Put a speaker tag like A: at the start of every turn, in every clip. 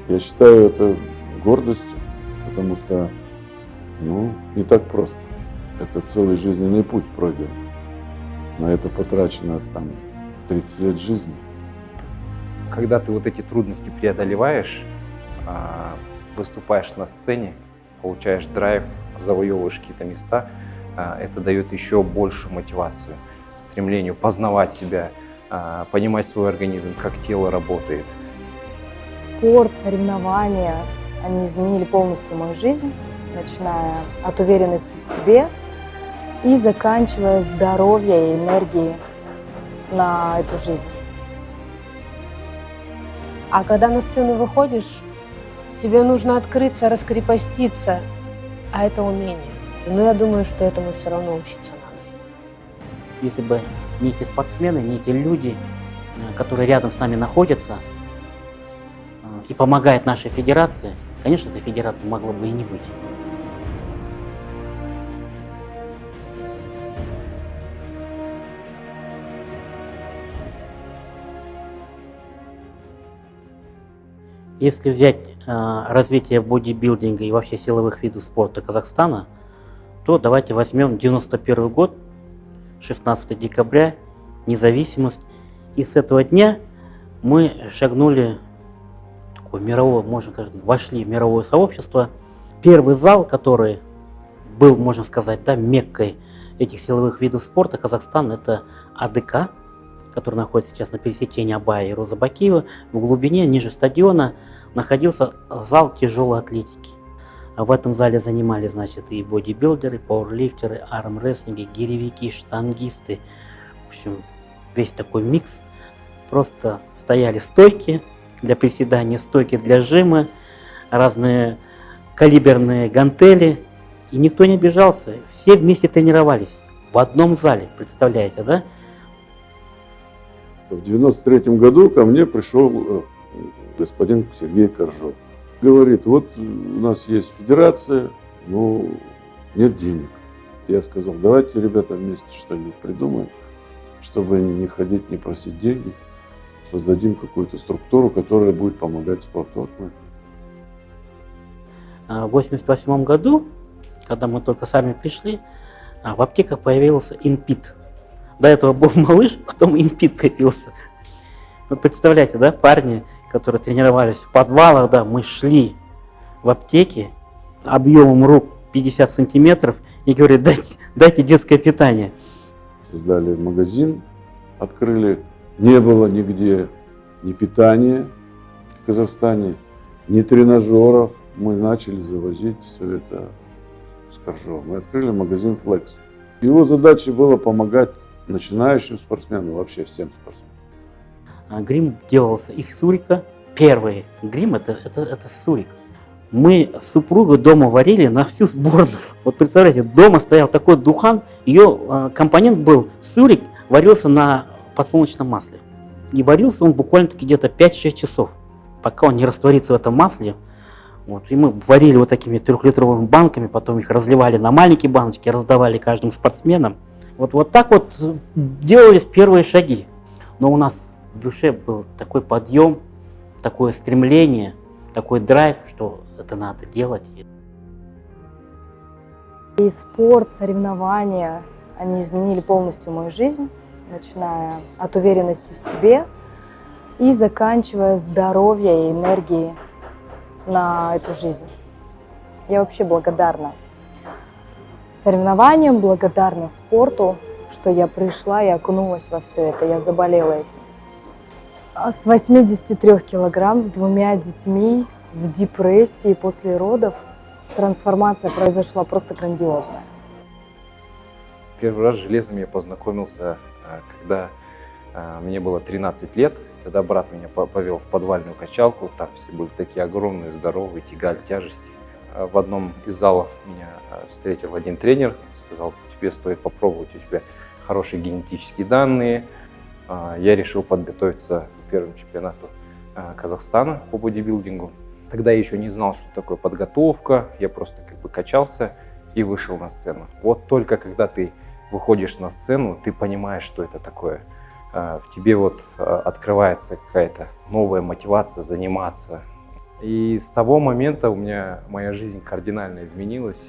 A: Я считаю это гордостью, потому что, не так просто. Это целый жизненный путь пройден. На это потрачено 30 лет жизни.
B: Когда ты вот эти трудности преодолеваешь, выступаешь на сцене, получаешь драйв, завоевываешь какие-то места, это дает еще большую мотивацию, стремлению познавать себя, понимать свой организм, как тело работает.
C: Спорт, соревнования, они изменили полностью мою жизнь, начиная от уверенности в себе и заканчивая здоровьем и энергией на эту жизнь.
D: А когда на сцену выходишь, тебе нужно открыться, раскрепоститься, а это умение. Но я думаю, что этому все равно учиться надо.
E: Если бы не эти спортсмены, не эти люди, которые рядом с нами находятся и помогают нашей федерации, конечно, этой федерации могло бы и не быть. Если взять развитие бодибилдинга и вообще силовых видов спорта Казахстана, то давайте возьмем 91 год, 16 декабря, независимость. И с этого дня мы шагнули, такое мировое, можно сказать, вошли в мировое сообщество. Первый зал, который был, можно сказать, меккой этих силовых видов спорта Казахстана, это АДК, который находится сейчас на пересечении Абая и Роза Бакиева. В глубине, ниже стадиона, находился зал тяжелой атлетики. В этом зале занимались, и бодибилдеры, пауэрлифтеры, армрестлинги, гиревики, штангисты. В общем, весь такой микс. Просто стояли стойки для приседания, стойки для жима, разные калиберные гантели. И никто не обижался. Все вместе тренировались в одном зале, представляете, да?
A: В 93 году ко мне пришел господин Сергей Коржов. Говорит, вот у нас есть федерация, но нет денег. Я сказал, давайте, ребята, вместе что-нибудь придумаем, чтобы не ходить, не просить деньги, создадим какую-то структуру, которая будет помогать спорту. Вот мы.
E: В 1988 году, когда мы только сами пришли, в аптеках появился Инпит. До этого был малыш, потом Инпит появился. Вы представляете, парни, которые тренировались в подвалах, мы шли в аптеке объемом рук 50 сантиметров и говорили, дайте детское питание.
A: Создали магазин, открыли. Не было нигде ни питания в Казахстане, ни тренажеров. Мы начали завозить все это с Коржовым. Мы открыли магазин Flex. Его задачей было помогать начинающим спортсменам, вообще всем спортсменам.
E: Грим делался из сурика. Первый грим это сурик. Мы с супругой дома варили на всю сборную. Вот представляете, дома стоял такой духан, ее компонент был сурик, варился на подсолнечном масле. И варился он буквально-таки где-то 5-6 часов, пока он не растворится в этом масле. Вот. И мы варили вот такими 3-литровыми банками, потом их разливали на маленькие баночки, раздавали каждым спортсменам. Вот так вот делались первые шаги. Но у нас в душе был такой подъем, такое стремление, такой драйв, что это надо делать.
C: И спорт, соревнования, они изменили полностью мою жизнь, начиная от уверенности в себе и заканчивая здоровьем и энергией на эту жизнь. Я вообще благодарна соревнованиям, благодарна спорту, что я пришла и окунулась во все это, я заболела этим. С 83 килограмм, с 2 детьми, в депрессии после родов, трансформация произошла просто грандиозная.
B: Первый раз с железом я познакомился, когда мне было 13 лет. Тогда брат меня повел в подвальную качалку, там все были такие огромные, здоровые, тягали тяжести. В одном из залов меня встретил один тренер, сказал, тебе стоит попробовать, у тебя хорошие генетические данные. Я решил подготовиться к первому чемпионату Казахстана по бодибилдингу. Тогда я еще не знал, что такое подготовка, я просто качался и вышел на сцену. Вот только когда ты выходишь на сцену, ты понимаешь, что это такое. В тебе открывается какая-то новая мотивация заниматься. И с того момента у меня моя жизнь кардинально изменилась.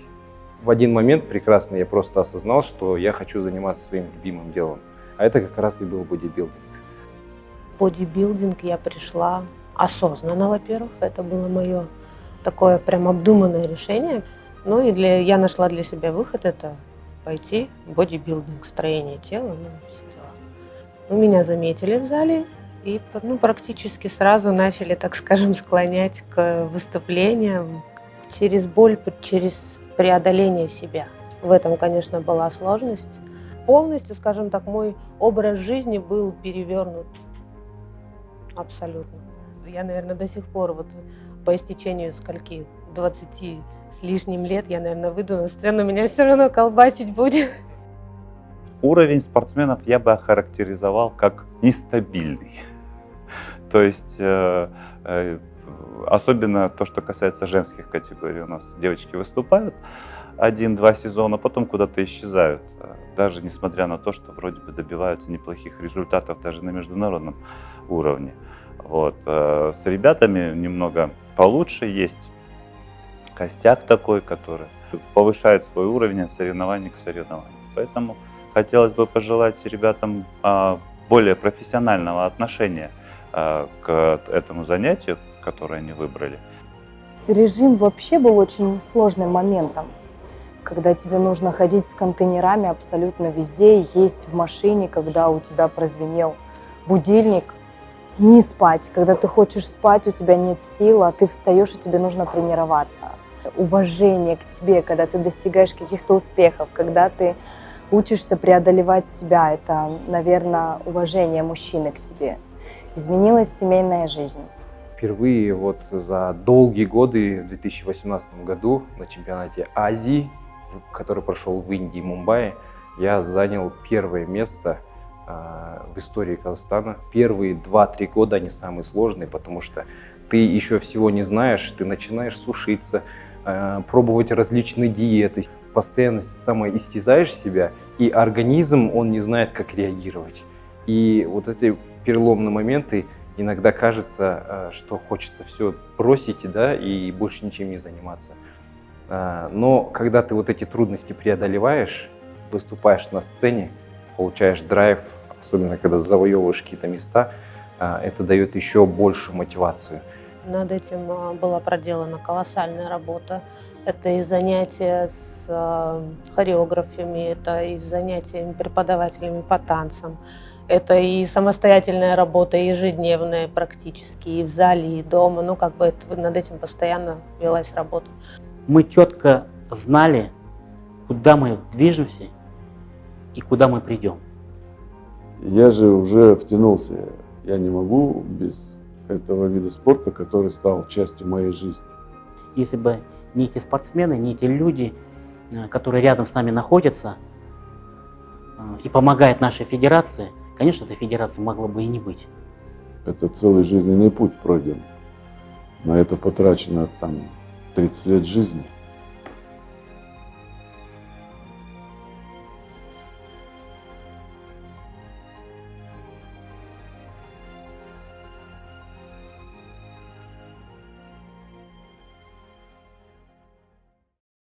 B: В один момент прекрасно я просто осознал, что я хочу заниматься своим любимым делом. А это как раз и был бодибилдинг.
D: В бодибилдинг я пришла осознанно, во-первых. Это было мое такое прям обдуманное решение. Ну и я нашла для себя выход, это пойти в бодибилдинг, строение тела, ну, все дела. Ну, меня заметили в зале и практически сразу начали, так скажем, склонять к выступлениям через боль, через преодоление себя. В этом, конечно, была сложность. Полностью, скажем так, мой образ жизни был перевернут абсолютно. Я, наверное, до сих пор, вот по истечению скольки, 20 с лишним лет, я, наверное, выйду на сцену, меня все равно колбасить будет.
F: Уровень спортсменов я бы охарактеризовал как нестабильный. То есть, особенно то, что касается женских категорий. У нас девочки выступают 1-2 сезона, потом куда-то исчезают. Даже несмотря на то, что вроде бы добиваются неплохих результатов даже на международном уровне. Вот. С ребятами немного получше, есть костяк такой, который повышает свой уровень от соревнований к соревнованию. Поэтому хотелось бы пожелать ребятам более профессионального отношения к этому занятию, которое они выбрали.
C: Режим вообще был очень сложным моментом, когда тебе нужно ходить с контейнерами абсолютно везде, есть в машине, когда у тебя прозвенел будильник, не спать. Когда ты хочешь спать, у тебя нет сил, а ты встаешь, и тебе нужно тренироваться. Уважение к тебе, когда ты достигаешь каких-то успехов, когда ты учишься преодолевать себя, это, наверное, уважение мужчины к тебе. Изменилась семейная жизнь.
B: Впервые вот за долгие годы, в 2018 году на чемпионате Азии, который прошел в Индии, Мумбаи, я занял первое место в истории Казахстана. Первые 2-3 года они самые сложные, потому что ты еще всего не знаешь, ты начинаешь сушиться, пробовать различные диеты, постоянно самоистязаешь себя, и организм, он не знает, как реагировать. И вот эти переломные моменты, иногда кажется, что хочется все бросить, да, и больше ничем не заниматься. Но когда ты вот эти трудности преодолеваешь, выступаешь на сцене, получаешь драйв, особенно когда завоевываешь какие-то места, это дает еще большую мотивацию.
D: Над этим была проделана колоссальная работа. Это и занятия с хореографами, это и занятия преподавателями по танцам, это и самостоятельная работа ежедневная практически, и в зале, и дома. Ну, как бы над этим постоянно велась работа.
E: Мы четко знали, куда мы движемся и куда мы придем.
A: Я же уже втянулся. Я не могу без этого вида спорта, который стал частью моей жизни.
E: Если бы не эти спортсмены, не эти люди, которые рядом с нами находятся и помогают нашей федерации, конечно, этой федерации могло бы и не быть.
A: Это целый жизненный путь пройден. На это потрачено там 30 лет жизни.